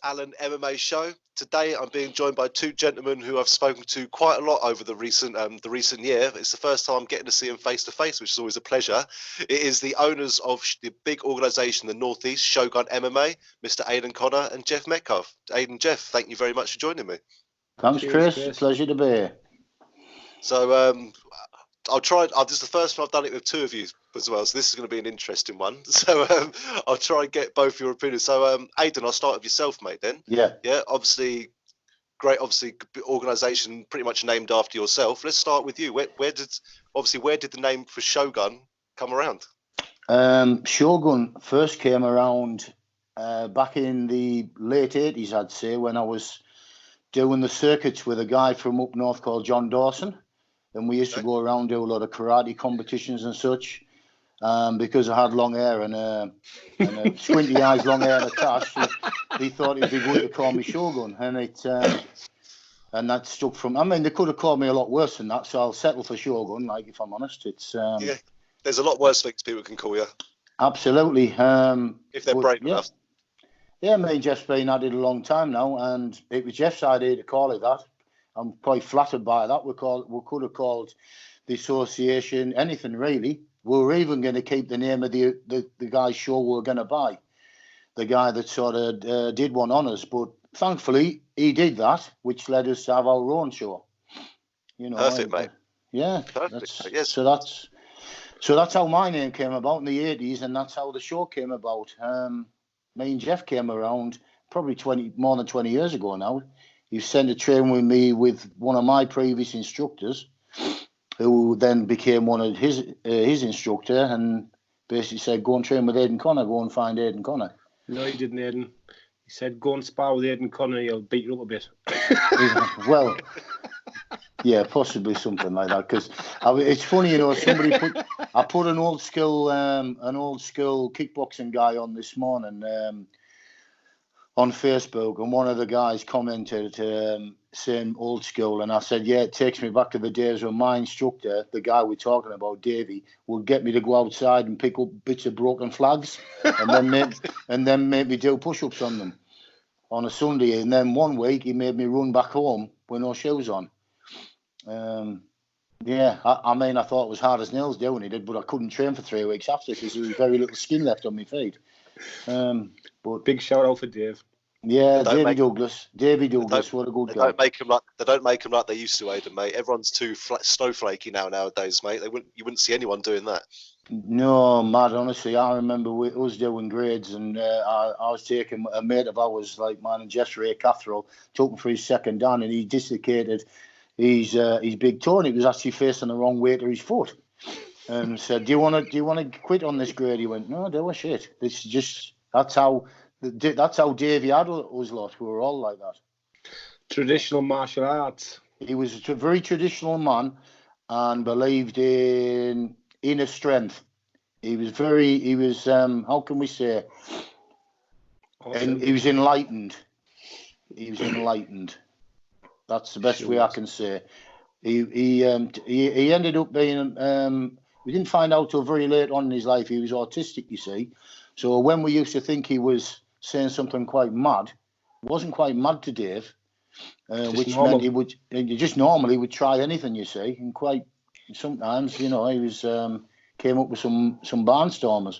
Alan MMA show. Today I'm being joined by two gentlemen who I've spoken to quite a lot over the recent year. It's the first time I'm getting to see them face to face, which is always a pleasure. It is the owners of the big organisation in the Northeast, Shogun MMA, Mr. Aden Connor and Jeff Metcalfe. Aden, Jeff, thank you very much for joining me. Thanks, Chris. Pleasure to be here. So I'll try. This is the first time I've done it with two of you as well, so this is going to be an interesting one. So I'll try and get both your opinions. So Aden, I'll start with yourself, mate. Then. Yeah. Obviously, great. Obviously, organisation pretty much named after yourself. Let's start with you. Where did the name for Shogun come around? Shogun first came around back in the late 80s, I'd say, when I was doing the circuits with a guy from up north called John Dawson. And we used to go around, do a lot of karate competitions and such. Because I had long hair and squinty eyes, long hair and a tash, he thought it'd be good to call me Shogun. And that stuck from... I mean, they could have called me a lot worse than that, so I'll settle for Shogun, like, if I'm honest. It's yeah, there's a lot worse things people can call you. Absolutely. If they're brave enough. Yeah, me and Jeff's been at it a long time now, and it was Jeff's idea to call it that. I'm quite flattered by that. We could have called the association anything, really. We were even going to keep the name of the guy's show we were going to buy, the guy that sort of did one on us. But thankfully, he did that, which led us to have our own show. You know, perfect, mate. Yeah, perfect. Yes. So that's how my name came about in the 80s, and that's how the show came about. Me and Jeff came around probably more than 20 years ago now. He sent a train with me with one of my previous instructors, who then became one of his instructor, and basically said, "Go and train with Aden Connor. Go and find Aden Connor." No, he didn't, Aden. He said, "Go and spar with Aden Connor. He'll beat you up a bit." Well, yeah, possibly something like that. Because it's funny, you know. I put an old school kickboxing guy on this morning. On Facebook, and one of the guys commented saying old school, and I said, yeah, it takes me back to the days when my instructor, the guy we're talking about, Davey, would get me to go outside and pick up bits of broken flags and then make me do push-ups on them on a Sunday. And then one week he made me run back home with no shoes on. Yeah, I mean, I thought it was hard as nails doing it, but I couldn't train for 3 weeks after because there was very little skin left on my feet. But big shout out for Dave. Yeah, Davy Douglas, what a good guy. They don't make them like they used to, Aden, mate. Everyone's too snowflakey nowadays, mate. You wouldn't see anyone doing that. No, mad. Honestly, I remember us doing grades, and I was taking a mate of ours, like mine and Jeff's, Ray Cathro, took him for his second down, and he dislocated his big toe, and it was actually facing the wrong way to his foot. And said, "Do you want to quit on this grade?" He went, "No, do a shit. It's just that's how Davey had us lot. We were all like that." Traditional martial arts. He was a very traditional man and believed in inner strength. He was how can we say? Awesome. And he was enlightened. That's the best way I can say. He ended up being. We didn't find out till very late on in his life he was autistic, you see. So when we used to think he was saying something quite mad, it wasn't quite mad to Dave, which normal. Meant he just normally would try anything, you see, and quite sometimes, you know, he was came up with some barnstormers.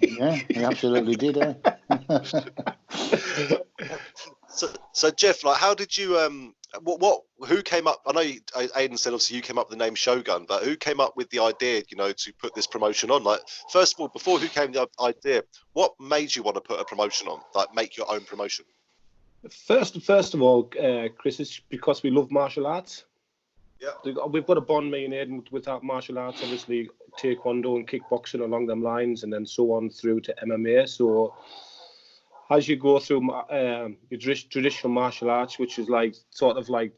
Yeah, he absolutely did. So Jeff, like, how did you who came up? I know Aden said obviously you came up with the name Shogun, but who came up with the idea, you know, to put this promotion on? Like, first of all, before who came with the idea, what made you want to put a promotion on, like make your own promotion? First of all, Chris, it's because we love martial arts. Yeah, we've got a bond, me and Aden, with our martial arts. Obviously, taekwondo and kickboxing along them lines, and then so on through to MMA. So as you go through your traditional martial arts, which is like sort of like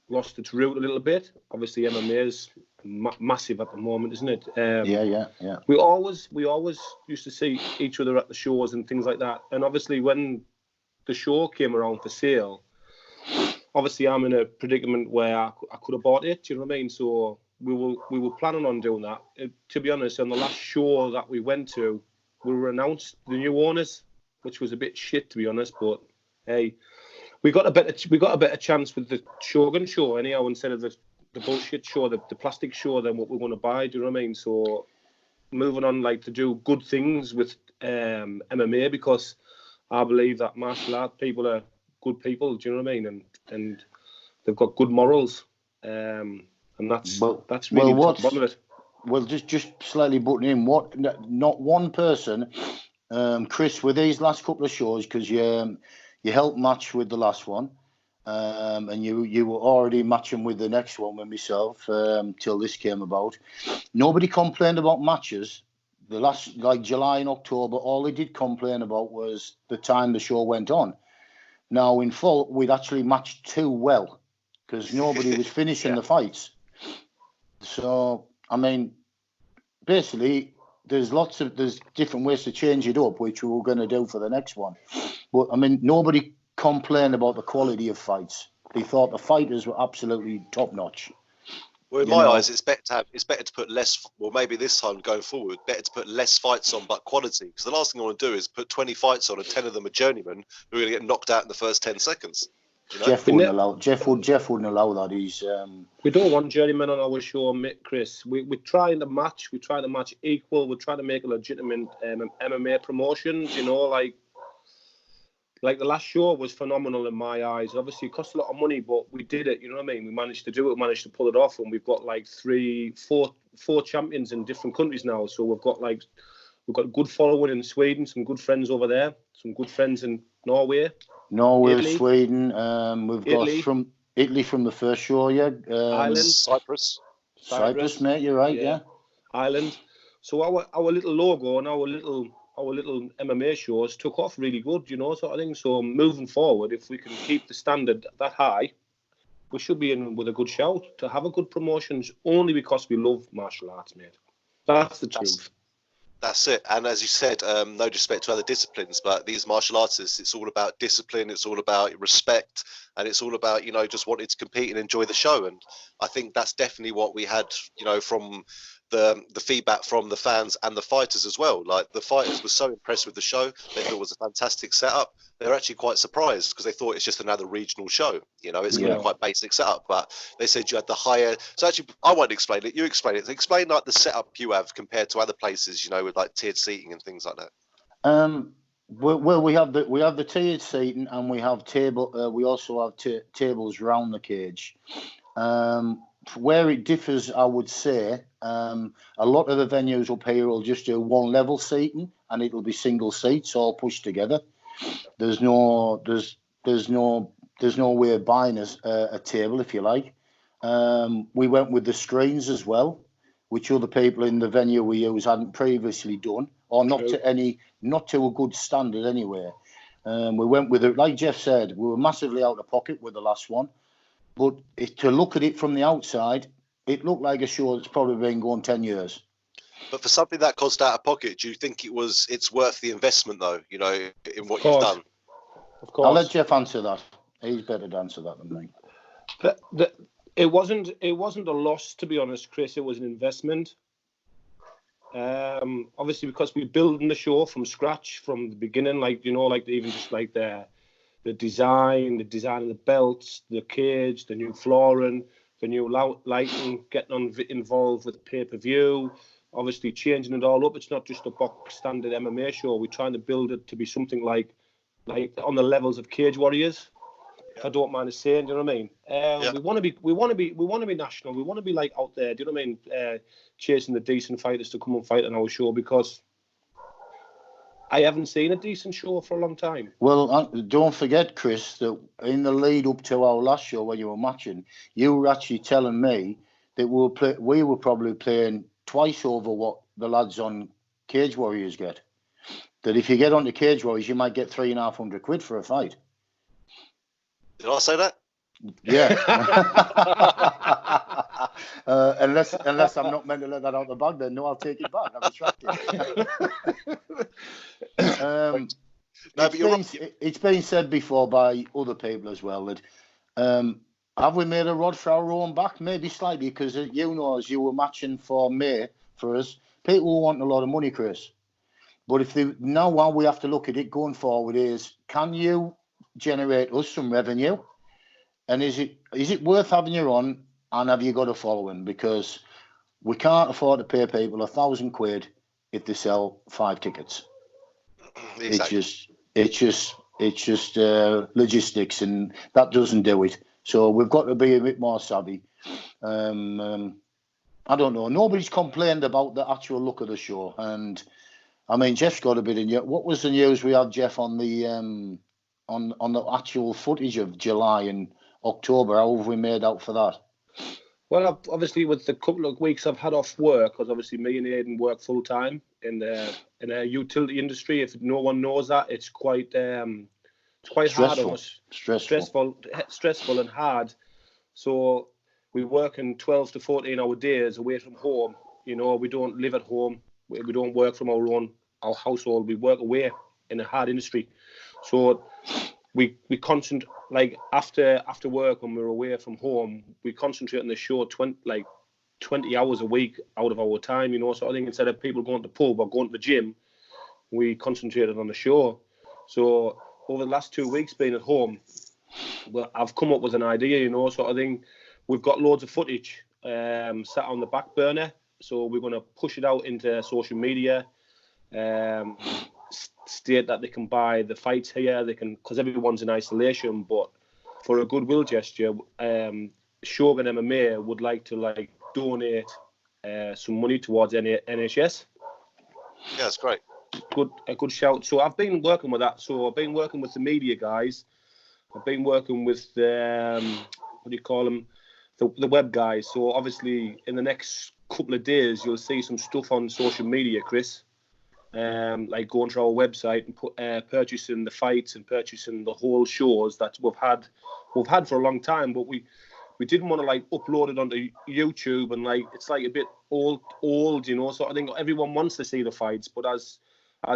lost its root a little bit. Obviously, MMA is massive at the moment, isn't it? Yeah. We always used to see each other at the shows and things like that. And obviously, when the show came around for sale, obviously I'm in a predicament where I could have bought it. Do you know what I mean? So we were planning on doing that. To be honest, on the last show that we went to, we were announced the new owners, which was a bit shit, to be honest, but hey, we got a better chance with the Shogun show anyhow, instead of the bullshit show, the plastic show, than what we want to buy. Do you know what I mean? So moving on, like, to do good things with MMA, because I believe that martial art people are good people. Do you know what I mean? And they've got good morals, and that's really top bottom of it. Well, just slightly butting in, not one person, Chris, with these last couple of shows, because you helped match with the last one, and you were already matching with the next one with myself till this came about. Nobody complained about matches. The last, like July and October, all they did complain about was the time the show went on. Now, in full, we'd actually matched too well, because nobody was finishing the fights. So, I mean, basically, there's different ways to change it up, which we were going to do for the next one. But, I mean, nobody complained about the quality of fights. They thought the fighters were absolutely top-notch. Well, in my eyes, it's better to put less. Well, maybe this time going forward, better to put less fights on, but quality. Because the last thing I want to do is put 20 fights on and 10 of them are journeymen who are going to get knocked out in the first 10 seconds. You know? Jeff wouldn't allow that. He's we don't want journeymen on our show, Chris. We're trying to match. We're trying to match equal. We're trying to make a legitimate MMA promotions. You know, like the last show was phenomenal in my eyes. Obviously, it cost a lot of money, but we did it. You know what I mean? We managed to do it. We managed to pull it off, and we've got like four champions in different countries now. So we've got good following in Sweden, some good friends over there, some good friends in Norway, Italy, Sweden. We've got from Italy from the first show, Ireland, Cyprus, mate. You're right, yeah. Ireland. So our little logo and our little MMA shows took off really good, you know, sort of thing. So moving forward, if we can keep the standard that high, we should be in with a good shout to have a good promotions, only because we love martial arts, mate. That's the truth. That's it. And as you said, no disrespect to other disciplines, but these martial artists, it's all about discipline, it's all about respect, and it's all about, you know, just wanting to compete and enjoy the show. And I think that's definitely what we had, you know, from the feedback from the fans and the fighters as well. Like, the fighters were so impressed with the show. They thought it was a fantastic setup. They're actually quite surprised because they thought it's just another regional show. You know, it's going to be quite basic setup, but they said you had the higher. So actually, I won't explain it. You explain it. Explain like the setup you have compared to other places, you know, with like tiered seating and things like that. Well, we have the tiered seating, and we have we also have tables around the cage. Where it differs, I would say, a lot of the venues up here will just do one level seating, and it'll be single seats all pushed together. There's no way of buying a table, if you like. We went with the screens as well, which other people in the venue we use hadn't previously done, or not to a good standard anyway. We went with it, like Jeff said, we were massively out of pocket with the last one. But to look at it from the outside, it looked like a show that's probably been going 10 years. But for something that cost out of pocket, do you think it's worth the investment, though, you know, in what you've done? Of course. I'll let Jeff answer that. He's better to answer that than me. But it wasn't a loss, to be honest, Chris. It was an investment. Obviously, because we're building the show from scratch, from the beginning, like, you know, like even just like the design of the belts, the cage, the new flooring, the new lighting, getting involved with pay-per-view, obviously changing it all up. It's not just a box standard MMA show. We're trying to build it to be something like on the levels of Cage Warriors. If I don't mind saying, do you know what I mean? We want to be national. We want to be like out there. Do you know what I mean? Chasing the decent fighters to come and fight on our show, because I haven't seen a decent show for a long time. Well, don't forget, Chris, that in the lead up to our last show when you were matching, you were actually telling me that we were probably playing twice over what the lads on Cage Warriors get. That if you get onto Cage Warriors, you might get £350 for a fight. Did I say that? Yeah. Unless I'm not meant to let that out the bag, then no, I'll take it back. I'm retracting. It's been said before by other people as well that have we made a rod for our own back? Maybe slightly, because you know, as you were matching for May for us, people want a lot of money, Chris. But now what we have to look at it going forward is, can you generate us some revenue? And is it worth having you on? And have you got a following? Because we can't afford to pay people £1,000 if they sell 5 tickets. Exactly. It's just logistics, and that doesn't do it. So we've got to be a bit more savvy. I don't know. Nobody's complained about the actual look of the show, and I mean, Jeff's got a bit in you. What was the news we had, Jeff, on the on the actual footage of July and October? How have we made out for that? Well, obviously, with the couple of weeks I've had off work, because obviously me and Aden work full time in the utility industry. If no one knows that, it's quite hard on us. Stressful and hard. So we work in 12 to 14-hour days away from home. You know, we don't live at home. We don't work from our household. We work away in a hard industry. So we concentrate, like after work when we're away from home, we concentrate on the show 20 hours a week out of our time, you know. So I think instead of people going to the pub or going to the gym, we concentrated on the show. So over the last 2 weeks being at home, well, I've come up with an idea, you know. So I think we've got loads of footage sat on the back burner. So we're going to push it out into social media, state that they can buy the fights here. They can, because everyone's in isolation. But for a goodwill gesture, Shogun MMA would like to donate some money towards NHS. Yeah, that's great. A good shout. So I've been working with that. So I've been working with the media guys. I've been working with what do you call them? The web guys. So obviously in the next couple of days you'll see some stuff on social media, Chris. Like going to our website and purchasing the fights and purchasing the whole shows that we've had for a long time, but we didn't want to upload it onto YouTube, and it's a bit old, you know. So I think everyone wants to see the fights, but as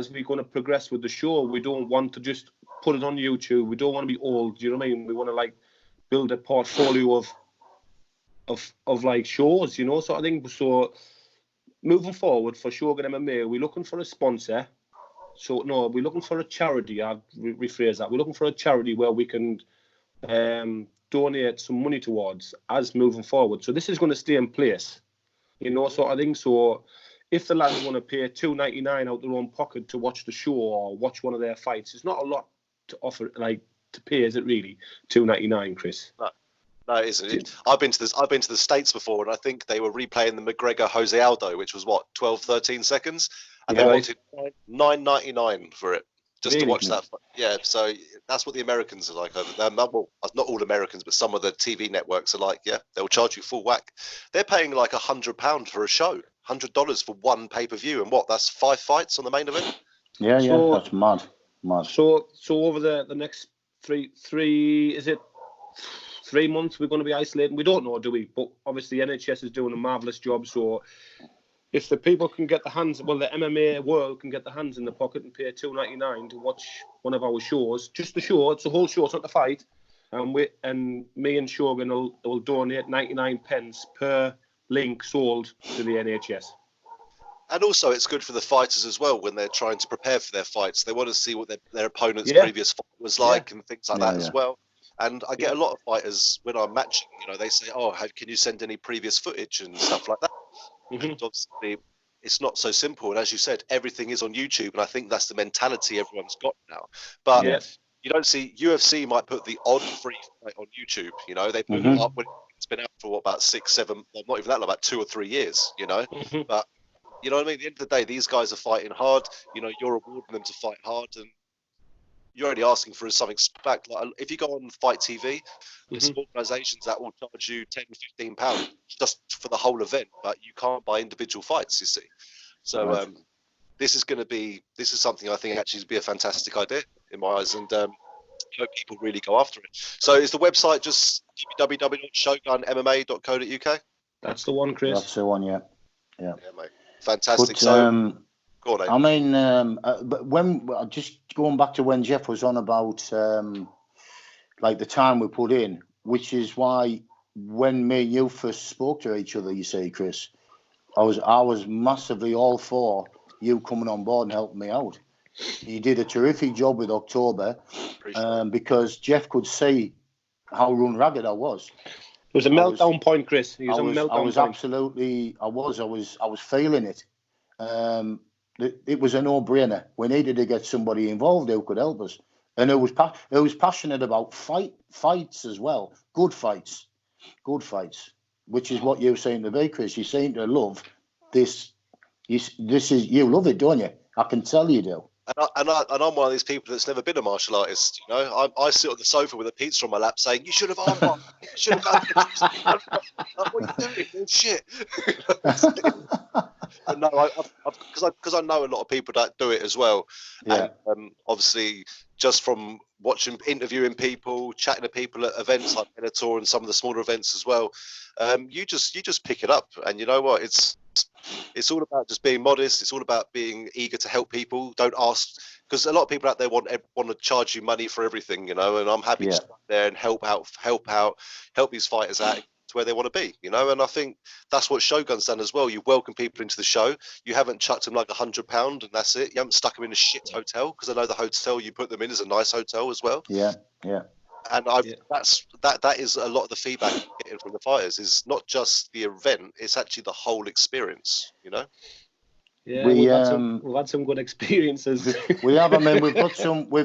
we're going to progress with the show, we don't want to just put it on YouTube. We don't want to be old, you know what I mean? We want to build a portfolio of shows, you know. So I think moving forward for Shogun MMA, we're looking for a sponsor. So no, we're looking for a charity. I'll rephrase that. We're looking for a charity where we can donate some money towards as moving forward. So this is going to stay in place, you know. So I think if the lads want to pay $2.99 out their own pocket to watch the show or watch one of their fights, it's not a lot to offer, to pay, is it really? $2.99, Chris? No, it isn't. I've been to the States before, and I think they were replaying the McGregor Jose Aldo, which was 12, 13 seconds, and they wanted $9.99 for it just to watch that. Yeah, so that's what the Americans are like over there. Well, not all Americans, but some of the TV networks are like, yeah, they'll charge you full whack. They're paying £100 for a show, $100 for one pay-per-view, and that's 5 fights on the main event. Yeah, that's mad. So over the next three is it? 3 months we're going to be isolating. We don't know, do we? But obviously NHS is doing a marvellous job. So if the people can get the MMA world can get the hands in the pocket and pay $2.99 to watch one of our shows, just the show, it's the whole show, it's not the fight. And me and Shogun will donate 99 pence per link sold to the NHS. And also, it's good for the fighters as well when they're trying to prepare for their fights. They want to see what their opponent's previous fight was like and things like that as well. And I get a lot of fighters when I'm matching, you know, they say, can you send any previous footage and stuff like that? Mm-hmm. And obviously, it's not so simple. And as you said, everything is on YouTube. And I think that's the mentality everyone's got now. But you don't see, UFC might put the odd free fight on YouTube, you know, they put it up when it's been out for about 6, 7, not even that long, about 2 or 3 years, you know. Mm-hmm. But, you know what I mean? At the end of the day, these guys are fighting hard. You know, you're rewarding them to fight hard. And you're only asking for something back. If you go on Fight TV, there's some organisations that will charge you £10-15 just for the whole event, but you can't buy individual fights, you see. So this is something I think actually would be a fantastic idea in my eyes, and I hope people really go after it. So is the website just www.shogunmma.co.uk? That's the one, Chris. That's the one, yeah, mate. Fantastic. But, I mean, but when just going back to when Jeff was on about the time we put in, which is why when me and you first spoke to each other, you say, Chris, I was massively all for you coming on board and helping me out, he did a terrific job with October, because Jeff could see how run ragged I was. It was a meltdown point, Chris. I was feeling it. It was a no-brainer. We needed to get somebody involved who could help us, and who was passionate about fights as well. Good fights, which is what you seem to be, Chris. You seem to love this. You love it, don't you? I can tell you do. And I'm one of these people that's never been a martial artist. You know, I sit on the sofa with a pizza on my lap, saying, "You should have armbarred. You should have done this." Like, what are you doing? Shit. But no, because I know a lot of people that do it as well. Yeah. And obviously, just from interviewing people, chatting to people at events like Bellator and some of the smaller events as well, you just pick it up. And you know what? It's all about just being modest. It's all about being eager to help people. Don't ask, because a lot of people out there want to charge you money for everything, you know. And I'm happy to stand there and help these fighters out to where they want to be, you know. And I think that's what Shogun's done as well. You welcome people into the show. You haven't chucked them like £100 and that's it. You haven't stuck them in a shit hotel, because I know the hotel you put them in is a nice hotel as well. Yeah. And that is a lot of the feedback I'm getting from the fighters, is not just the event, it's actually the whole experience, you know. Yeah, we've had some good experiences. We have. I mean, we've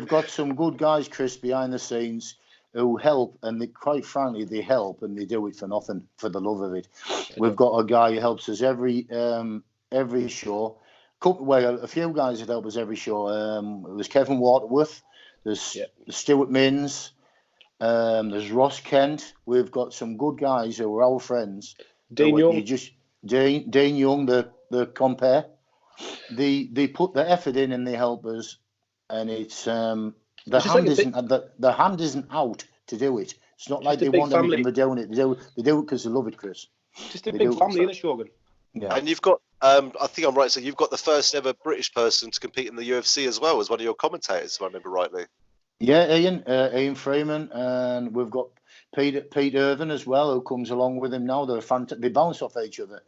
got some good guys, Chris, behind the scenes who help, and quite frankly, they help and they do it for nothing, for the love of it. We've got a guy who helps us every show. A few guys that help us every show. There's Kevin Waterworth. There's Stuart Mins. There's Ross Kent. We've got some good guys who are our friends. Dean Young. Dean Young, the compare. They put the effort in and they help us, and it's the hand isn't out to do it. It's not like they want anything. They're doing it. They do it because they love it, Chris. Just a big family in a Shogun. Yeah. And you've got, I think I'm right, so you've got the first ever British person to compete in the UFC as well as one of your commentators, if I remember rightly. Yeah, Ian Freeman, and we've got Pete Irvin as well, who comes along with him now. They bounce off each other.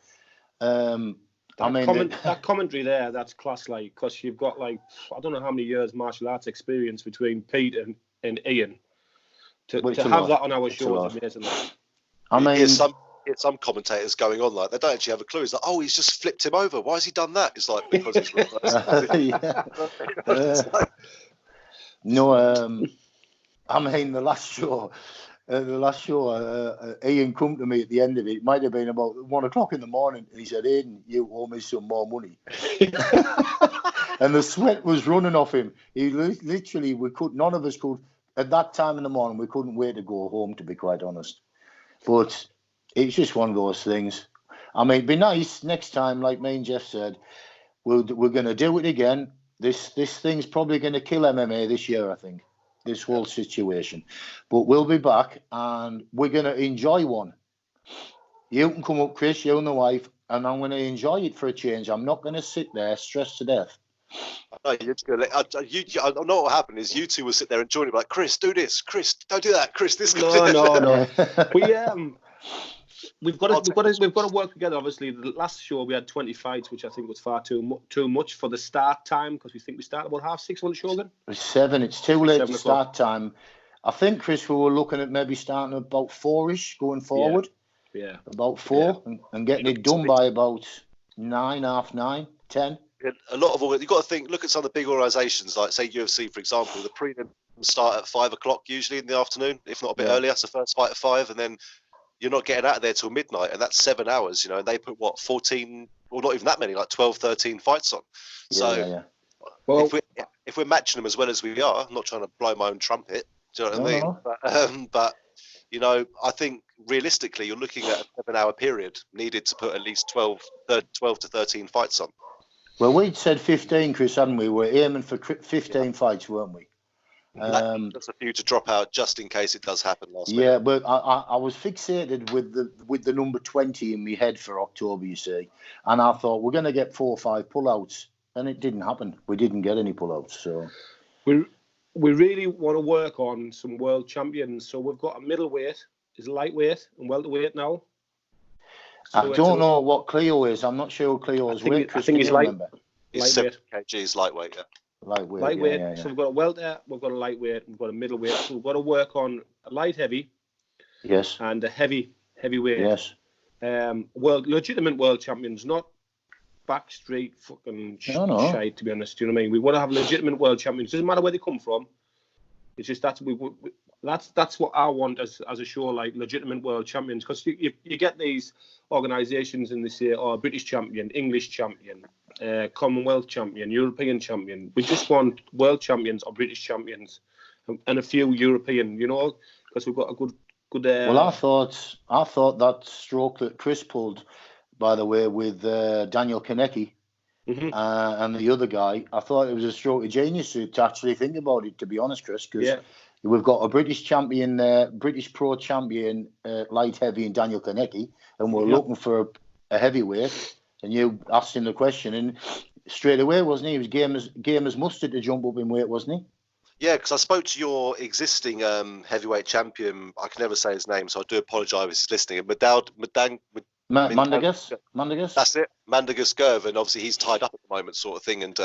That commentary there, that's class, like, because you've got, like, I don't know how many years martial arts experience between Pete and Ian. To have that on our show is amazing. I mean, here's some commentators going on like they don't actually have a clue. It's like, oh, he's just flipped him over. Why has he done that? It's like, because he's reversed. No, I mean, the last show, Ian come to me at the end of it. It might have been about 1 o'clock in the morning. And he said, "Aden, you owe me some more money." And the sweat was running off him. He literally, none of us could, at that time in the morning, we couldn't wait to go home, to be quite honest. But it's just one of those things. I mean, it'd be nice next time, like me and Jeff said, we're going to do it again. This thing's probably going to kill MMA this year, I think, this whole situation. But we'll be back, and we're going to enjoy one. You can come up, Chris, you and the wife, and I'm going to enjoy it for a change. I'm not going to sit there stressed to death. No, you're just going to I know what happened is you two will sit there and join it, like, Chris, do this. Chris, don't do that. Chris, this. No. We've got to work together. Obviously, the last show we had 20 fights, which I think was far too much for the start time, because we think we started about 6:30 on the Shogun. 7. It's too late to start time. I think, Chris, we were looking at maybe starting about 4ish going forward. Yeah. About 4 and getting it done by about 9, half 9, 10. A lot of you've got to think. Look at some of the big organisations, like say UFC, for example. The prelims start at 5 o'clock usually in the afternoon, if not a bit earlier. That's the first fight at 5, and then you're not getting out of there till midnight, and that's 7 hours, you know, and they put 14, or not even that many, like 12, 13 fights on. Well, if we're matching them as well as we are, I'm not trying to blow my own trumpet, do you know what I mean? But, you know, I think realistically, you're looking at a 7-hour period needed to put at least 12 to 13 fights on. Well, we'd said 15, Chris, hadn't we? We're aiming for 15 fights, weren't we? That's a few to drop out just in case it does happen last minute. Yeah, but I was fixated with the number 20 in my head for October, you see, and I thought we're going to get 4 or 5 pullouts, and it didn't happen. We didn't get any pullouts, so we really want to work on some world champions. So we've got a middleweight, is lightweight, and welterweight now. So I don't know what Cleo is. I'm not sure who Cleo is. I think he's lightweight. He's 70 kg, lightweight. Yeah. Lightweight. Yeah. So we've got a welter, we've got a lightweight, we've got a middleweight. So we've got to work on a light heavy. Yes. And a heavyweight. Yes. Legitimate world champions, not backstreet fucking shite, to be honest. Do you know what I mean? We want to have legitimate world champions. Doesn't matter where they come from. It's just that's what I want as a show, like legitimate world champions. Because you get these organisations and they say, oh, British champion, English champion, Commonwealth champion, European champion. We just want world champions or British champions and a few European, because we've got a good. Well, I thought that stroke that Chris pulled, by the way, with Daniel Konecki and the other guy, I thought it was a stroke of genius to actually think about it, to be honest, Chris, because we've got a British champion, British pro champion, light heavy in Daniel Konecki, and we're looking for a heavyweight, and you asked him the question, and straight away, wasn't he? He was game as mustard to jump up in weight, wasn't he? Yeah, because I spoke to your existing heavyweight champion. I can never say his name, so I do apologise if he's listening. Mandagus? That's it, Mandagus Gerv, and obviously he's tied up at the moment, sort of thing, and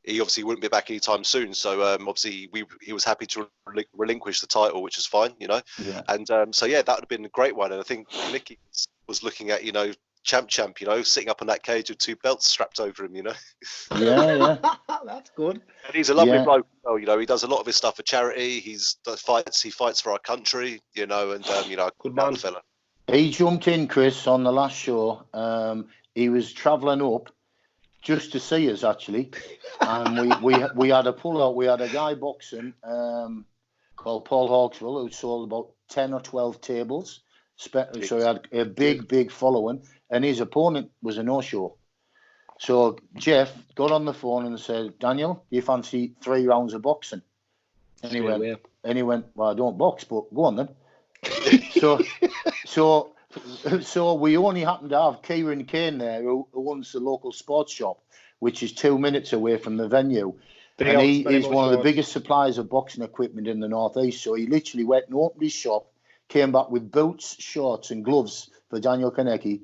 he obviously wouldn't be back anytime soon. So obviously he was happy to relinquish the title, which is fine, Yeah. And so that would have been a great one. And I think Nicky was looking at champ, sitting up in that cage with two belts strapped over him, Yeah. That's good. And he's a lovely bloke. Well, he does a lot of his stuff for charity. He fights for our country, and good man, fella. He jumped in, Chris, on the last show. He was travelling up just to see us, actually, and we had a pull-out. We had a guy boxing called Paul Hawkswell who sold about 10 or 12 tables. So he had a big following, and his opponent was a no-show. So Jeff got on the phone and said, "Daniel, do you fancy 3 rounds of boxing?" And he went, "Well, I don't box, but go on then." So we only happened to have Kieran Kane there, who owns the local sports shop, which is 2 minutes away from the venue. And he is one of the biggest suppliers of boxing equipment in the Northeast. So he literally went and opened his shop, came back with boots, shorts and gloves for Daniel Konecki,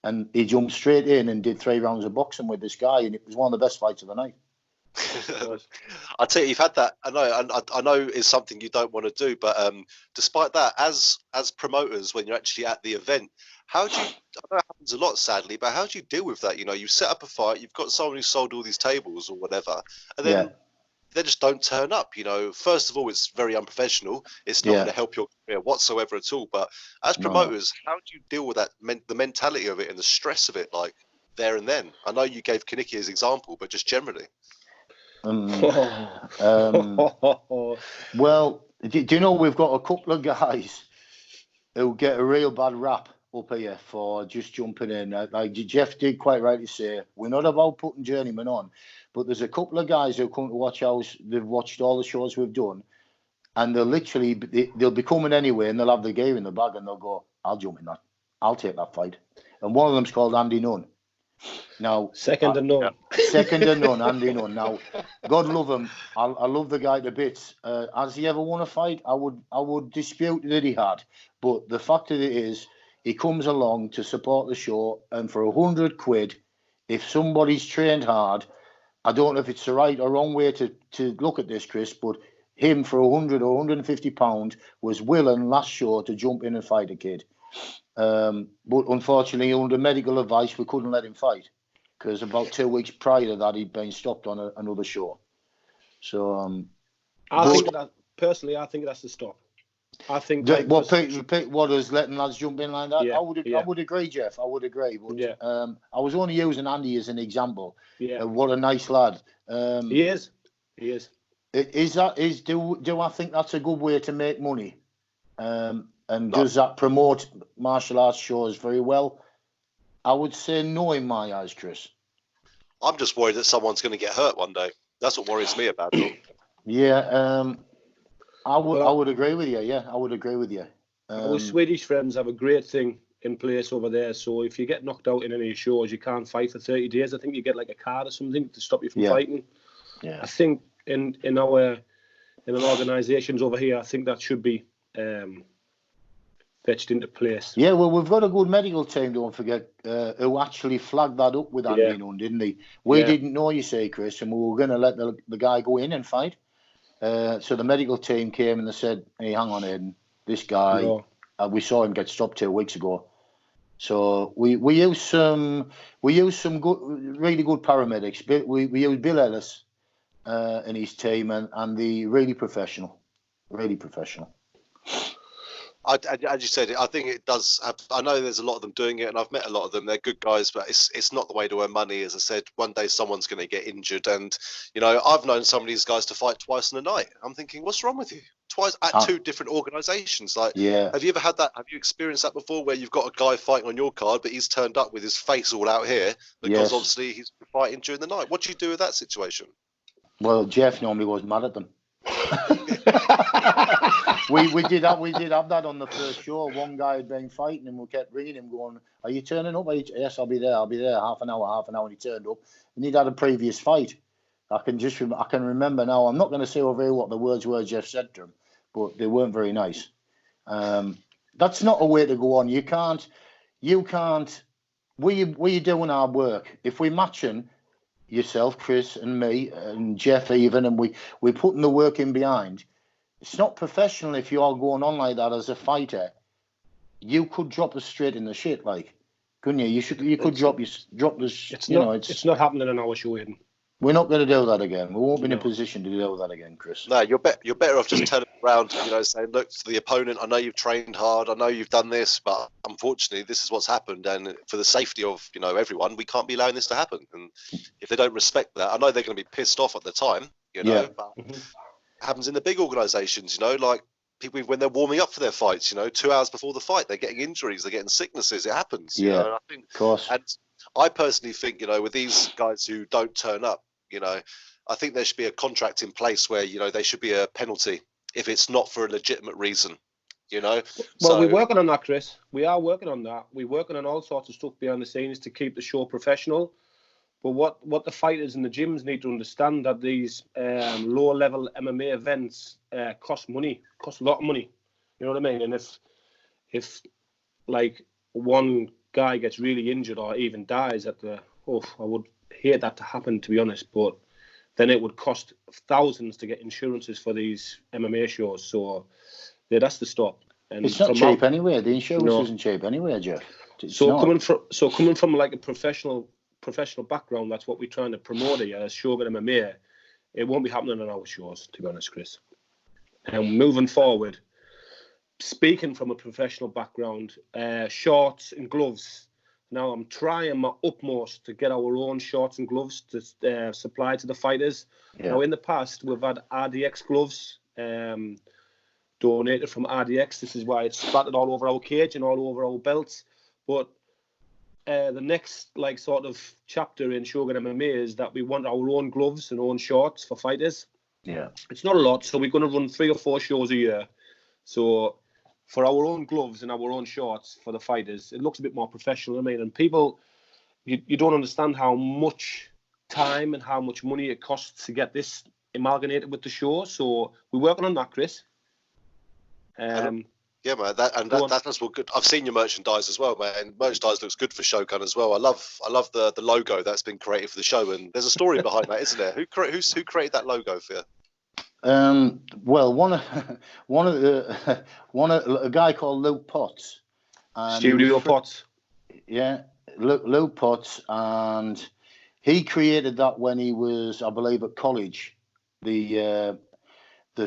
and he jumped straight in and did 3 rounds of boxing with this guy, and it was one of the best fights of the night. I tell you, you've had that. I know it's something you don't want to do, but despite that, as promoters, when you're actually at the event, how do you? I know it happens a lot, sadly, but how do you deal with that? You set up a fight, you've got someone who sold all these tables or whatever, and then they just don't turn up. First of all, it's very unprofessional. It's not going to help your career whatsoever at all. But as promoters, how do you deal with that? The mentality of it and the stress of it, like there and then. I know you gave Konecki as example, but just generally. Well, do you know we've got a couple of guys who get a real bad rap up here for just jumping in. Like Jeff did quite rightly say, we're not about putting journeymen on, but there's a couple of guys who come to watch ours. They've watched all the shows we've done, and they'll be coming anyway, and they'll have the gear in the bag, and they'll go, "I'll jump in that. I'll take that fight." And one of them's called Andy Nunn. Now, second to none, Andy Nunn. Now, God love him. I love the guy to bits. Has he ever won a fight? I would dispute that he had. But the fact of it is, he comes along to support the show, and for £100, if somebody's trained hard, I don't know if it's the right or wrong way to look at this, Chris, but him for £100 or £150 was willing last show to jump in and fight a kid. But unfortunately, under medical advice, we couldn't let him fight because about 2 weeks prior to that, he'd been stopped on another show. So, I think that's the stop. I think what is letting lads jump in like that? I would agree, Jeff. I would agree. But I was only using Andy as an example. What a nice lad. He is. Do I think that's a good way to make money? Does that promote martial arts shows very well? I would say no in my eyes, Chris. I'm just worried that someone's going to get hurt one day. That's what worries me about it. Yeah, I would agree with you. Yeah, I would agree with you. Our Swedish friends have a great thing in place over there. So if you get knocked out in any shows, you can't fight for 30 days. I think you get like a card or something to stop you from fighting. Yeah. I think in our organisations over here, I think that should be fetched into place. Yeah, well, we've got a good medical team, don't forget, who actually flagged that up with Andy Nunn, didn't they? We didn't know, you say, Chris, and we were going to let the guy go in and fight. So the medical team came and they said, hey, hang on, Aden, this guy, we saw him get stopped 2 weeks ago. So we use some good, really good paramedics. We use Bill Ellis and his team, and the really professional. As you said, I think it does have, I know there's a lot of them doing it, and I've met a lot of them. They're good guys, but it's not the way to earn money. As I said, one day someone's going to get injured, and I've known some of these guys to fight twice in a night. I'm thinking, what's wrong with you? Twice at two different organisations. Like, have you ever had that? Have you experienced that before, where you've got a guy fighting on your card, but he's turned up with his face all out here because obviously he's fighting during the night? What do you do with that situation? Well, Jeff normally was mad at them. we did have that on the first show. One guy had been fighting and we kept ringing him going, are you turning up? Yes, I'll be there, half an hour, and he turned up and he'd had a previous fight. I can remember now. I'm not going to say over here what the words were Jeff said to him, but they weren't very nice. That's not a way to go on. You can't we're doing our work. If we're matching yourself, Chris, and me, and Jeff even, and we're putting the work in behind, it's not professional if you are going on like that as a fighter. You could drop us straight in the shit, like, couldn't you? You could drop us. It's not happening in our show, Aden. We're not going to do that again. We won't be in a position to do that again, Chris. No, you're better off just turning around, saying, look, to the opponent, I know you've trained hard, I know you've done this, but unfortunately, this is what's happened. And for the safety of, everyone, we can't be allowing this to happen. And if they don't respect that, I know they're going to be pissed off at the time, but it happens in the big organisations, like people, when they're warming up for their fights, 2 hours before the fight, they're getting injuries, they're getting sicknesses. It happens. And I think, of course. And I personally think, with these guys who don't turn up, I think there should be a contract in place where, there should be a penalty if it's not for a legitimate reason, Well, we're working on that, Chris. We are working on that. We're working on all sorts of stuff behind the scenes to keep the show professional. But what the fighters in the gyms need to understand, that these lower-level MMA events cost money, cost a lot of money. You know what I mean? And if like one guy gets really injured or even dies I would hate that to happen, to be honest, but then it would cost thousands to get insurances for these MMA shows. So that's the stop. And it's not cheap anyway. The insurance isn't cheap anyway, Jeff. Coming from like a professional background, that's what we're trying to promote here as Shogun MMA. It won't be happening on our shows, to be honest, Chris. And moving forward, speaking from a professional background, shorts and gloves. Now, I'm trying my utmost to get our own shorts and gloves to supply to the fighters. Yeah. Now, in the past, we've had RDX gloves donated from RDX. This is why it's splattered all over our cage and all over our belts. But the next sort of chapter in Shogun MMA is that we want our own gloves and own shorts for fighters. Yeah. It's not a lot, so we're going to run 3 or 4 shows a year. So for our own gloves and our own shorts for the fighters, it looks a bit more professional. And people, you don't understand how much time and how much money it costs to get this amalgamated with the show. So we're working on that, Chris. Yeah, man. That's what good. I've seen your merchandise as well, man. Merchandise looks good for Shogun as well. I love the logo that's been created for the show, and there's a story behind that, isn't there? Who created that logo for you? Well, a guy called Luke Potts. Studio Potts. Yeah, Luke Potts, and he created that when he was, I believe, at college. The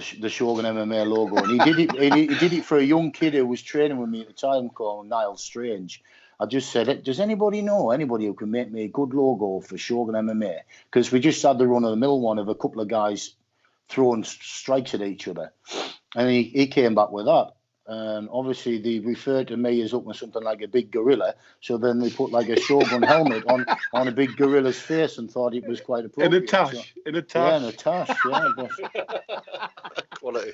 Shogun MMA logo, and he did it for a young kid who was training with me at the time called Niall Strange. I just said, does anybody know anybody who can make me a good logo for Shogun MMA? Because we just had the run-of-the-mill one of a couple of guys throwing strikes at each other, and he came back with that. And obviously they referred to me as up with something like a big gorilla, so then they put like a Shogun helmet on a big gorilla's face and thought it was quite appropriate. In a tash. Yeah. Quality.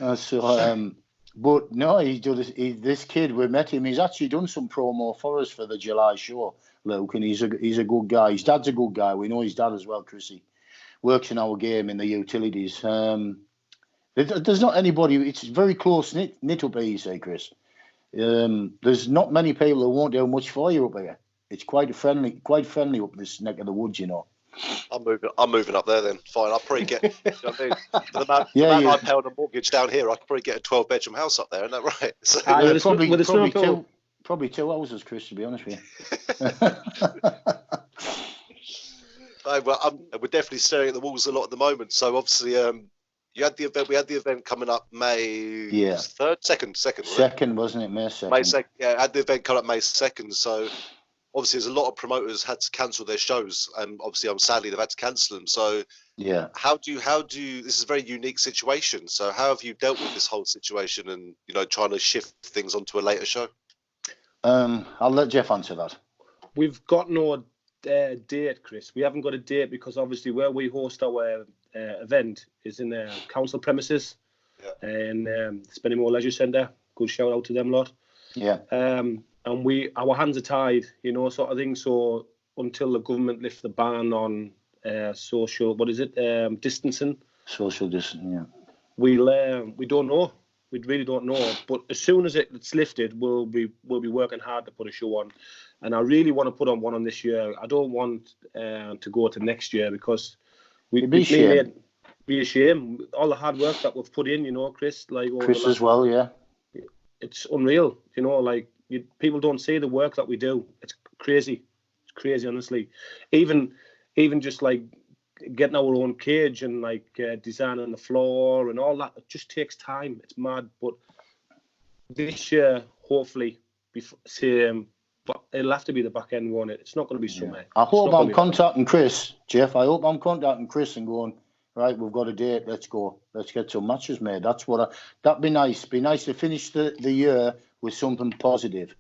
But no, this kid, we met him. He's actually done some promo for us for the July show, Luke, and he's a good guy. His dad's a good guy. We know his dad as well, Chrissy. Works in our game in the utilities. There's not anybody. It's very close knit up here, you say, Chris. there's not many people who won't do much for you up here. It's quite friendly up this neck of the woods, you know. I'm moving up there then. Fine, I'll probably get. You know what I mean? For the amount I pay on a mortgage down here, I could probably get a 12-bedroom house up there. Isn't that right? So, probably two houses, Chris. To be honest with you. we're definitely staring at the walls a lot at the moment. So obviously, you had the event. We had the event coming up May 3rd, 2nd, second, wasn't it? May 2nd. May 2nd. Yeah, I had the event coming up May 2nd. So obviously, there's a lot of promoters had to cancel their shows, and obviously, sadly, they've had to cancel them. So yeah, how do you? This is a very unique situation. So how have you dealt with this whole situation, and trying to shift things onto a later show? I'll let Jeff answer that. We've got no date, Chris. We haven't got a date because obviously where we host our event is in council premises, and Spennymoor Leisure Centre. Good shout out to them lot. Yeah. And our hands are tied, sort of thing. So until the government lift the ban on social, distancing. Social distancing, yeah. We don't know. We really don't know. But as soon as it's lifted, we'll be working hard to put a show on. And I really want to put on one on this year. I don't want to go to next year because it'd be a shame. All the hard work that we've put in, Chris. Chris as well, yeah. It's unreal, people don't see the work that we do. It's crazy. It's crazy, honestly. Even just getting our own cage and designing the floor and all that, it just takes time. It's mad. But this year, hopefully, but it'll have to be the back end one. It's not going to be summer. I hope I'm contacting Chris, Jeff. I hope I'm contacting Chris and going, right, we've got a date. Let's go. Let's get some matches made. That'd be nice. Be nice to finish the year with something positive.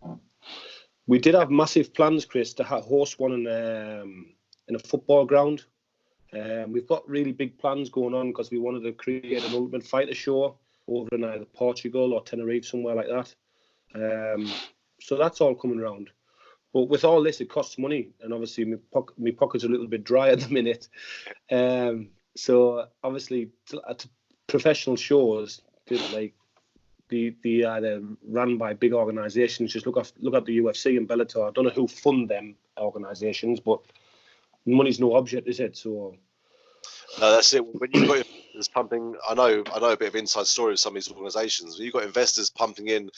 We did have massive plans, Chris, to host one in a football ground. We've got really big plans going on because we wanted to create an Ultimate Fighter show over in either Portugal or Tenerife, somewhere like that. So that's all coming around. But with all this, it costs money, and obviously my pocket's a little bit dry at the minute. So obviously, at professional shows, they're run by big organisations. Just look at the UFC and Bellator. I don't know who fund them organisations, but money's no object, is it? So no, that's it. When you've got investors pumping, I know a bit of inside story of some of these organisations. When you've got investors pumping in,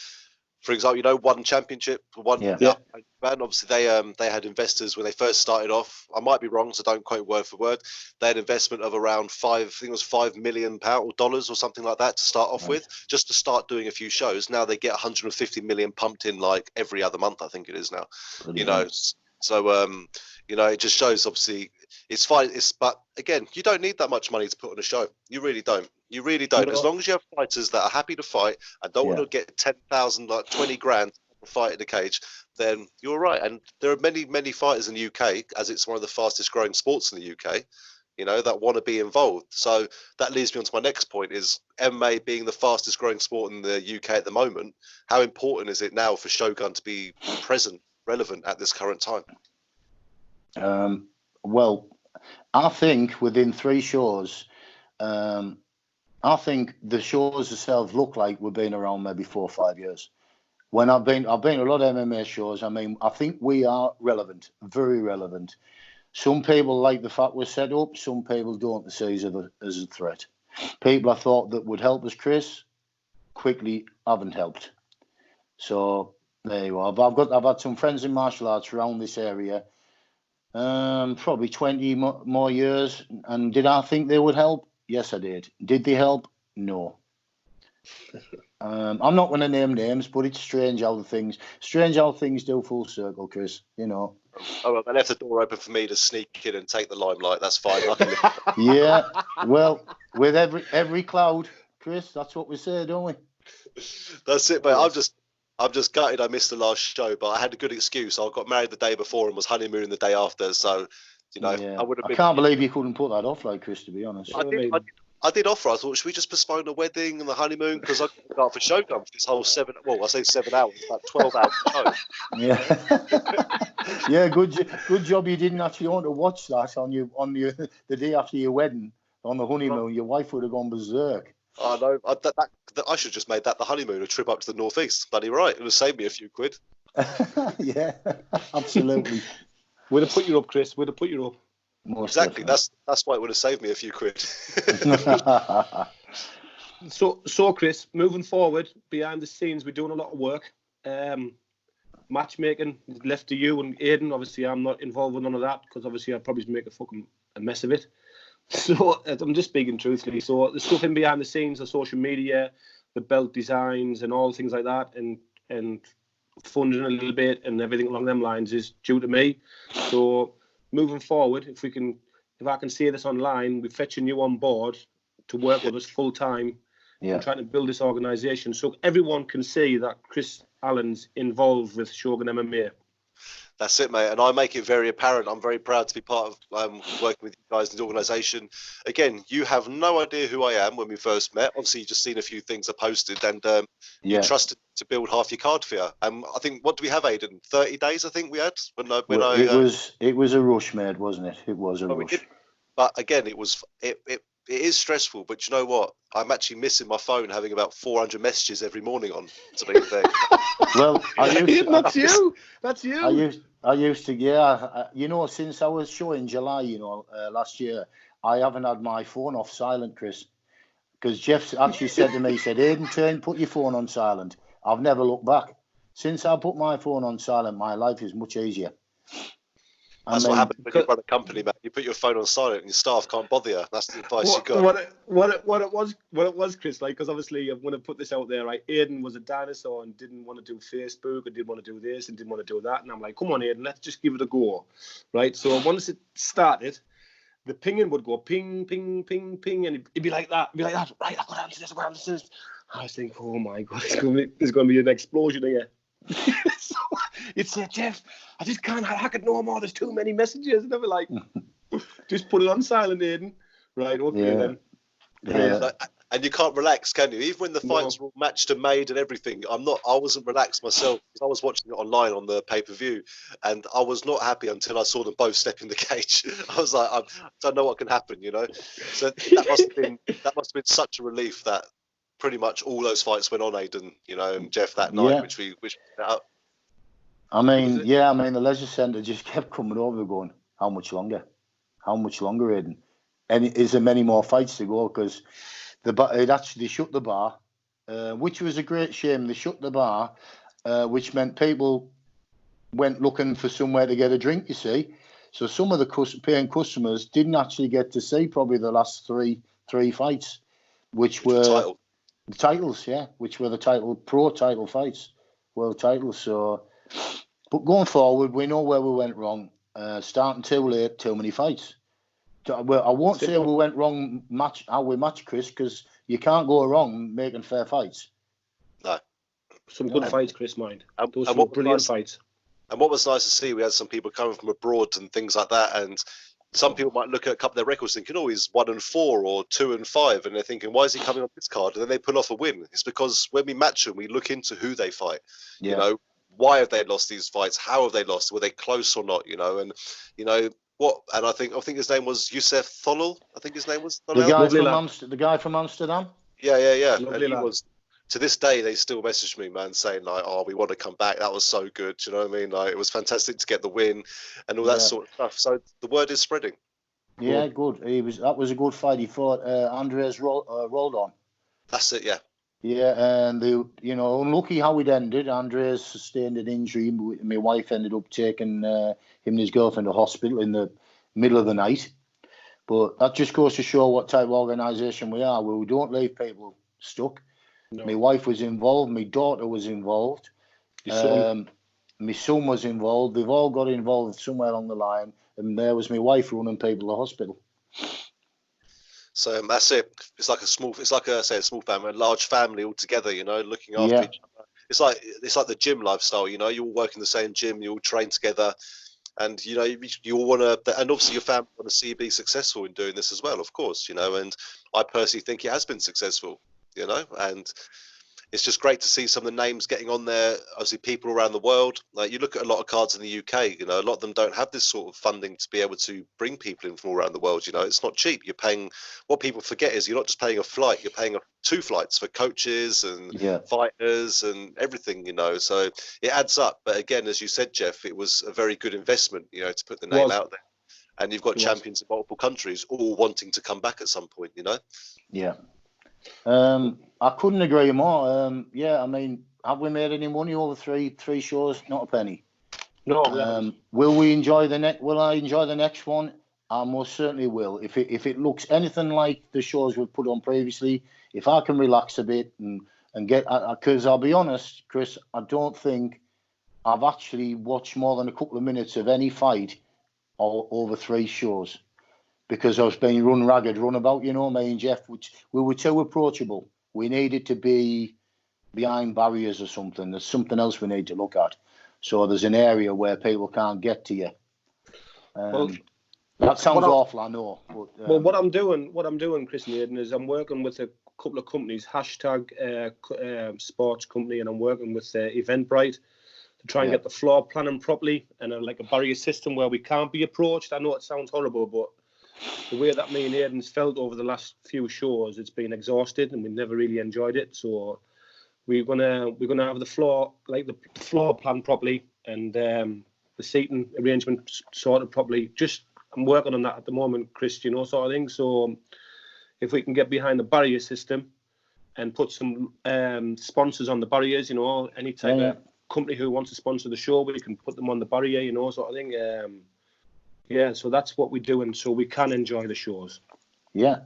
for example, one championship, and obviously they had investors when they first started off. I might be wrong, so don't quote word for word. They had investment of around $5 million or dollars or something like that to start off with, just to start doing a few shows. Now they get 150 million pumped in every other month. I think it is now. Brilliant. So it just shows obviously it's fine. But again, you don't need that much money to put on a show. You really don't. You really don't. As long as you have fighters that are happy to fight and don't want to get 10,000, 20 grand to fight in the cage, then you're right. And there are many, many fighters in the UK, as it's one of the fastest growing sports in the UK, that want to be involved. So that leads me on to my next point is MMA being the fastest growing sport in the UK at the moment. How important is it now for Shogun to be relevant at this current time? Well, I think within 3 shows, I think the shows themselves look like we've been around maybe 4 or 5 years. When I've been a lot of MMA shows. I mean, I think we are relevant, very relevant. Some people like the fact we're set up. Some people don't see us as a threat. People I thought that would help us, Chris, quickly haven't helped. So there you are. But I've had some friends in martial arts around this area, probably 20 more years. And did I think they would help? Yes, I did. Did they help? No. I'm not going to name names, but it's strange how things do full circle, Chris. Oh, well, they left the door open for me to sneak in and take the limelight. That's fine. Yeah. Well, with every cloud, Chris, that's what we say, don't we? That's it, mate. I'm just gutted I missed the last show, but I had a good excuse. I got married the day before and was honeymooning the day after, so I would have been. I can't believe you couldn't put that off, Chris. To be honest, I did offer. I thought, should we just postpone the wedding and the honeymoon because I got go for Shogun for this whole 7. Well, I say 7 hours, about 12 hours show. Yeah, yeah. Good job. You didn't actually want to watch that on the day after your wedding on the honeymoon. Your wife would have gone berserk. I know. I should have just made that the honeymoon, a trip up to the northeast. Bloody right. It would have saved me a few quid. Yeah, absolutely. We'd have put you up, Chris. We'd have put you up. Most Exactly. definitely. That's why it would have saved me a few quid. So Chris, moving forward, behind the scenes, we're doing a lot of work. Matchmaking left to you and Aden. Obviously, I'm not involved with none of that because obviously I'd probably make a mess of it. So I'm just speaking truthfully. So the stuff in behind the scenes, the social media, the belt designs, and all things like that, and funding a little bit and everything along them lines is due to me. So moving forward, if I can see this online, we're fetching you on board to work with us full time. Yeah. And trying to build this organisation so everyone can see that Chris Allen's involved with Shogun MMA. That's it, mate. And I make it very apparent. I'm very proud to be part of working with you guys in the organisation. Again, you have no idea who I am when we first met. Obviously, you've just seen a few things I posted, and you trusted to build half your card for you. I think, what do we have, Aden? 30 days, I think we had. It was a rush, mate, wasn't it? It was a rush. But again, it is stressful, but you know what? I'm actually missing my phone having about 400 messages every morning on to be there. Well, that's you. That's you. I used to, yeah. Since I was showing July, last year, I haven't had my phone off silent, Chris. Because Jeff actually said to me, he said, Aden, put your phone on silent. I've never looked back. Since I put my phone on silent, my life is much easier. That's what happens when you run a company, man. You put your phone on silent and your staff can't bother you. That's the advice you got. What it was, Chris, like, because obviously I'm going to put this out there, right? Aden was a dinosaur and didn't want to do Facebook and didn't want to do this and didn't want to do that. And I'm like, come on, Aden, let's just give it a go, right? So once it started, the pinging would go ping, ping, ping, ping, and it'd be like that. Right, I've got to answer this, I was thinking, oh my God, there's going to be an explosion here. So you'd say, Jeff, I just can't hack it no more. There's too many messages. And I'd be like, just put it on silent, Aden. Right, okay then. Yeah. And you can't relax, can you? Even when the fights were all matched and made and everything, I wasn't relaxed myself because I was watching it online on the pay-per-view, and I was not happy until I saw them both step in the cage. I was like, I don't know what can happen, So that must have been such a relief that pretty much all those fights went on, Aden, and Jeff that night, which we set up. I mean, the leisure centre just kept coming over going, how much longer? How much longer, Aden? And is there many more fights to go? Because it actually shut the bar, which was a great shame. They shut the bar, which meant people went looking for somewhere to get a drink, you see. So some of the paying customers didn't actually get to see probably the last three fights, which were the titles, which were the pro title fights, world titles. So, but going forward, we know where we went wrong. Starting too late, too many fights. Well, I won't say we went wrong how we matched, Chris, because you can't go wrong making fair fights. No. Some good fights, Chris, mind. Those were brilliant fights. And what was nice to see, we had some people coming from abroad and things like that, and some people might look at a couple of their records thinking, oh, he's 1-4 or 2-5, and they're thinking, why is he coming on this card? And then they pull off a win. It's because when we match them, we look into who they fight. Yeah. Why have they lost these fights? How have they lost? Were they close or not? And what? And I think his name was Youssef Tholal. I think his name was the guy from Amsterdam. Yeah. Lovely and he was. To this day, they still message me, man, saying like, "Oh, we want to come back. That was so good." You know what I mean? Like, it was fantastic to get the win, and all that sort of stuff. So the word is spreading. Yeah, good. That was a good fight. He fought Andres Roldan. That's it. Yeah. Yeah, and unlucky how it ended. Andres sustained an injury. My wife ended up taking him and his girlfriend to hospital in the middle of the night. But that just goes to show what type of organisation we are. We don't leave people stuck. No. My wife was involved. My daughter was involved. My son was involved. They've all got involved somewhere along the line. And there was my wife running people to the hospital. So that's it. It's like a small family, a large family all together, looking after each other. It's like the gym lifestyle, you all work in the same gym, you all train together, and you all want to, and obviously your family want to see you be successful in doing this as well, of course, and I personally think it has been successful, and it's just great to see some of the names getting on there. Obviously, people around the world. Like you look at a lot of cards in the UK, you know, a lot of them don't have this sort of funding to be able to bring people in from all around the world. You know, it's not cheap. You're paying. What people forget is you're not just paying a flight. You're paying 2 flights for coaches and fighters and everything. You know, so it adds up. But again, as you said, Jeff, it was a very good investment. You know, to put the name out there. And you've got champions in multiple countries all wanting to come back at some point. You know. Yeah. I couldn't agree more. Yeah, I mean, have we made any money over three shows? Not a penny. No. Will we enjoy the next? Will I enjoy the next one? I most certainly will. If it looks anything like the shows we've put on previously, if I can relax a bit and get, because I'll be honest, Chris, I don't think I've actually watched more than a couple of minutes of any fight over 3 shows. Because I was being run about, you know, me and Jeff, which we were too approachable. We needed to be behind barriers or something. There's something else we need to look at. So there's an area where people can't get to you. That sounds awful, I know. But, well, what I'm doing, Chris and Aden, is I'm working with a couple of companies, Sports Company, and I'm working with Eventbrite to try and get the floor planning properly and like a barrier system where we can't be approached. I know it sounds horrible, but the way that me and Aiden's felt over the last few shows, it's been exhausted and we've never really enjoyed it. So we're gonna have the floor plan properly and the seating arrangement sorted properly. I'm working on that at the moment, Chris, you know, sort of thing. So if we can get behind the barrier system and put some sponsors on the barriers, you know, any type of company who wants to sponsor the show, we can put them on the barrier, you know, sort of thing. So that's what we're doing, so we can enjoy the shows. Yeah.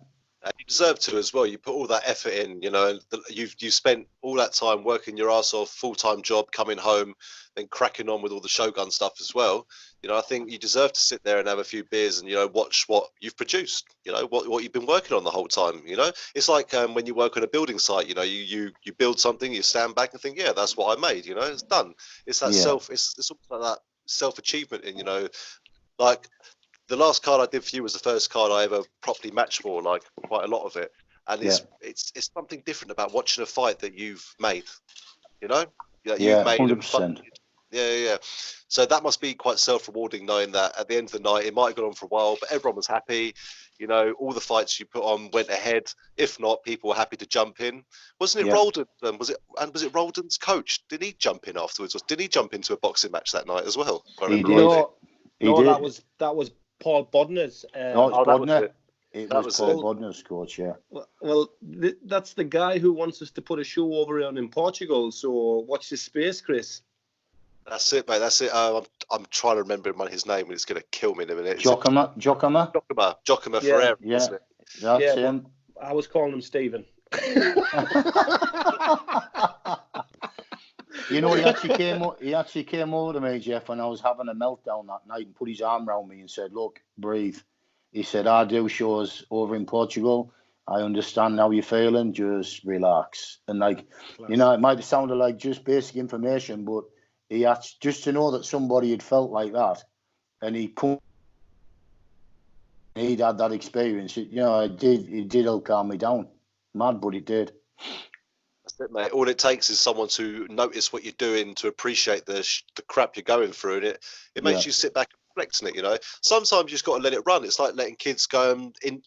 You deserve to as well. You put all that effort in, you know, and you spent all that time working your ass off, full-time job, coming home, then cracking on with all the Shogun stuff as well. You know, I think you deserve to sit there and have a few beers and, you know, watch what you've produced, you know, what you've been working on the whole time, you know. It's like when you work on a building site, you know, you build something, you stand back and think, yeah, that's what I made, you know, it's done. It's that it's almost like that self-achievement in, you know, like the last card I did for you was the first card I ever properly matched for, like quite a lot of it. And it's something different about watching a fight that you've made, you know? You've made 100%. Yeah. So that must be quite self-rewarding knowing that at the end of the night, it might have gone on for a while, but everyone was happy. You know, all the fights you put on went ahead. If not, people were happy to jump in. Wasn't it Roldan? Was it Roldan's coach? Did he jump in afterwards? Or did he jump into a boxing match that night as well? He did. That was Paul Bodner's. Bodner. It was Paul Bodner's coach, yeah. Well, that's the guy who wants us to put a show over in Portugal. So watch this space, Chris. That's it, mate. That's it. I'm trying to remember his name, and it's going to kill me in a minute. Jokima Ferreira. Yeah, isn't it? That's him. I was calling him Stephen. You know, he actually came over to me, Jeff, when I was having a meltdown that night and put his arm around me and said, "Look, breathe." He said, "I do shows over in Portugal. I understand how you're feeling. Just relax." And you know, it might have sounded like just basic information, but he had just to know that somebody had felt like that, and he'd had that experience. You know, it did help calm me down. Mad, but it did. That's it, mate. All it takes is someone to notice what you're doing, to appreciate the crap you're going through, and it makes you sit back and reflect on it. You know, sometimes you just got to let it run. It's like letting kids go and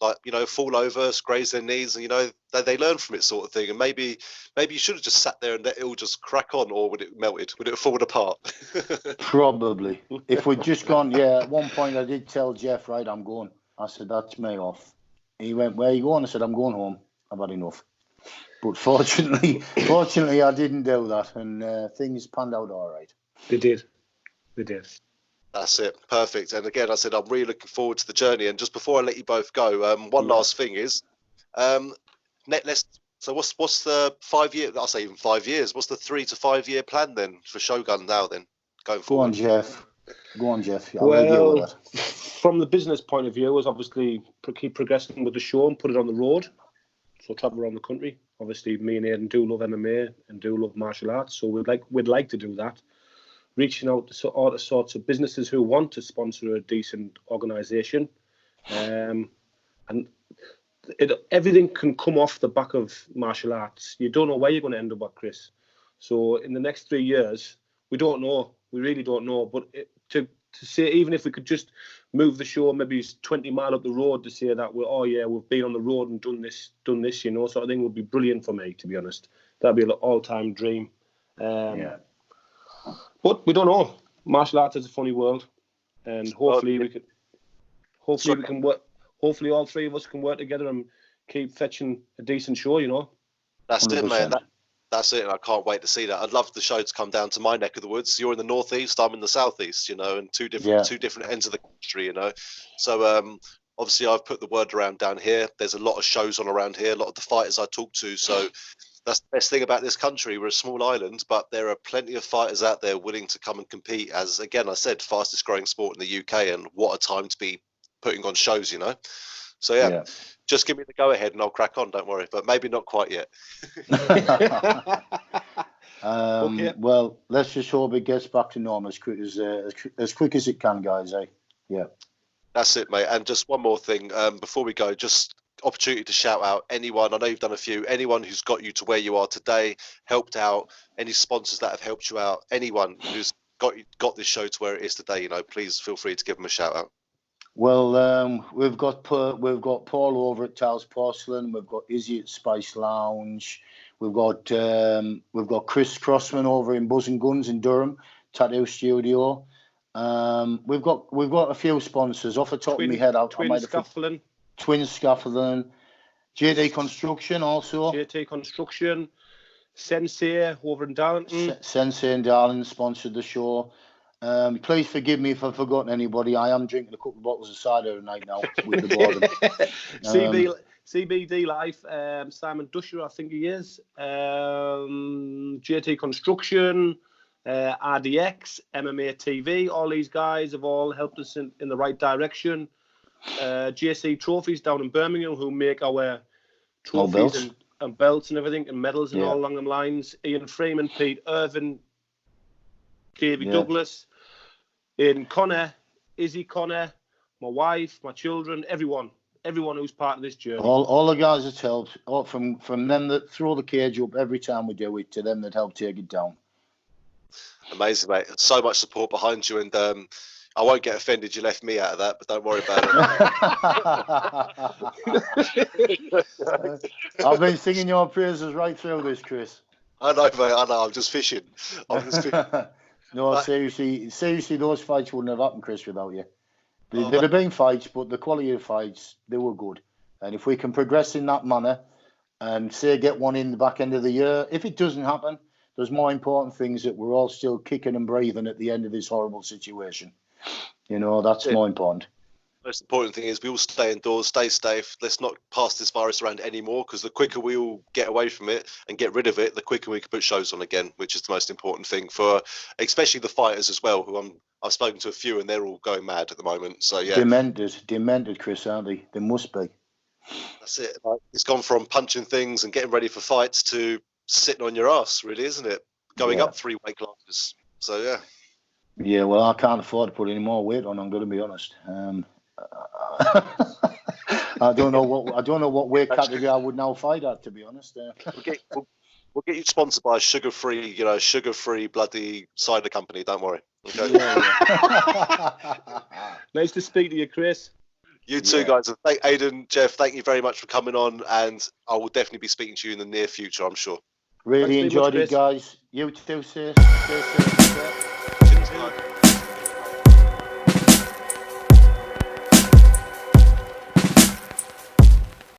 fall over, graze their knees, and you know they learn from it, sort of thing. And maybe you should have just sat there and let it all just crack on, or would it melted? Would it have fallen apart? Probably. If we'd just gone, at one point I did tell Jeff, right, I'm going. I said, that's me off. He went, where are you going? I said, I'm going home. I've had enough. But fortunately, I didn't do that, and things panned out all right. They did. That's it. Perfect. And again, I said I'm really looking forward to the journey. And just before I let you both go, one last thing is, so what's the 5 year? I'll say even 5 years. What's the 3 to 5 year plan then for Shogun now? Then going forward. Go on, Jeff. Well, from the business point of view, is obviously keep progressing with the show and put it on the road. So travel around the country. Obviously, me and Aden do love MMA and do love martial arts, so we'd like to do that. Reaching out to all the sorts of businesses who want to sponsor a decent organisation, and everything can come off the back of martial arts. You don't know where you're going to end up at, Chris. So in the next 3 years, we don't know. We really don't know. But to say, even if we could just move the show maybe 20 mile up the road to say that we've been on the road and done this, sort of thing would be brilliant for me, to be honest. That'd be an all-time dream. But we don't know. Martial arts is a funny world, and hopefully we can work. Hopefully all three of us can work together and keep fetching a decent show. That's 100%. it, man. That's it. And I can't wait to see that. I'd love the show to come down to my neck of the woods. You're in the northeast, I'm in the southeast, and two different ends of the country, So obviously I've put the word around down here. There's a lot of shows on around here, a lot of the fighters I talk to. So that's the best thing about this country. We're a small island, but there are plenty of fighters out there willing to come and compete. As again, I said, fastest growing sport in the UK, and what a time to be putting on shows, So yeah, just give me the go ahead and I'll crack on. Don't worry, but maybe not quite yet. Okay. Well, let's just hope it gets back to normal as quick as it can, guys. Yeah. That's it, mate. And just one more thing before we go, just opportunity to shout out anyone. I know you've done a few. Anyone who's got you to where you are today, helped out. Any sponsors that have helped you out. Anyone who's got this show to where it is today. Please feel free to give them a shout out. Well, we've got Paul over at Towers Porcelain. We've got Izzy at Spice Lounge. We've got Chris Crossman over in Buzz and Guns in Durham, Tattoo Studio. We've got a few sponsors off the top of my head. Twin Scaffolding, JD Construction also. JT Construction, Sensei over in Darlington. Sensei in Darlington sponsored the show. Please forgive me if I've forgotten anybody. I am drinking a couple of bottles of cider tonight now with the boredom. CBD Life, Simon Dusher, I think he is. JT Construction, RDX, MMA TV. All these guys have all helped us in the right direction. GSC Trophies down in Birmingham, who make our trophies and belts and everything and medals and all along them lines. Ian Freeman, Pete Irvin, Davey Douglas, Aden Connor, Izzy Connor, my wife, my children, everyone who's part of this journey. All the guys that helped, from them that throw the cage up every time we do it to them that help take it down. Amazing, mate. So much support behind you, and I won't get offended you left me out of that, but don't worry about it. I've been singing your praises right through this, Chris. I know, mate. I know. I'm just fishing. No, seriously, those fights wouldn't have happened, Chris, without you. There'd have been fights, but the quality of fights, they were good. And if we can progress in that manner and say get one in the back end of the year, if it doesn't happen, there's more important things that we're all still kicking and breathing at the end of this horrible situation. That's more important. Most important thing is we all stay indoors, stay safe. Let's not pass this virus around anymore, because the quicker we all get away from it and get rid of it, the quicker we can put shows on again, which is the most important thing for especially the fighters as well, who I've spoken to a few and they're all going mad at the moment. So yeah. Demented, Chris, aren't they? They must be. That's it. It's gone from punching things and getting ready for fights to sitting on your ass, really, isn't it? Going up 3 weight classes. So yeah. Yeah, well, I can't afford to put any more weight on. I'm going to be honest. I don't know what weight category I would now fight at, to be honest. We'll get you sponsored by a sugar-free bloody cider company. Don't worry. Okay. Nice to speak to you, Chris. You too, guys. Aden, Jeff, thank you very much for coming on, and I will definitely be speaking to you in the near future, I'm sure. Really enjoyed it, guys. You too, sir. Stay safe. Cheers,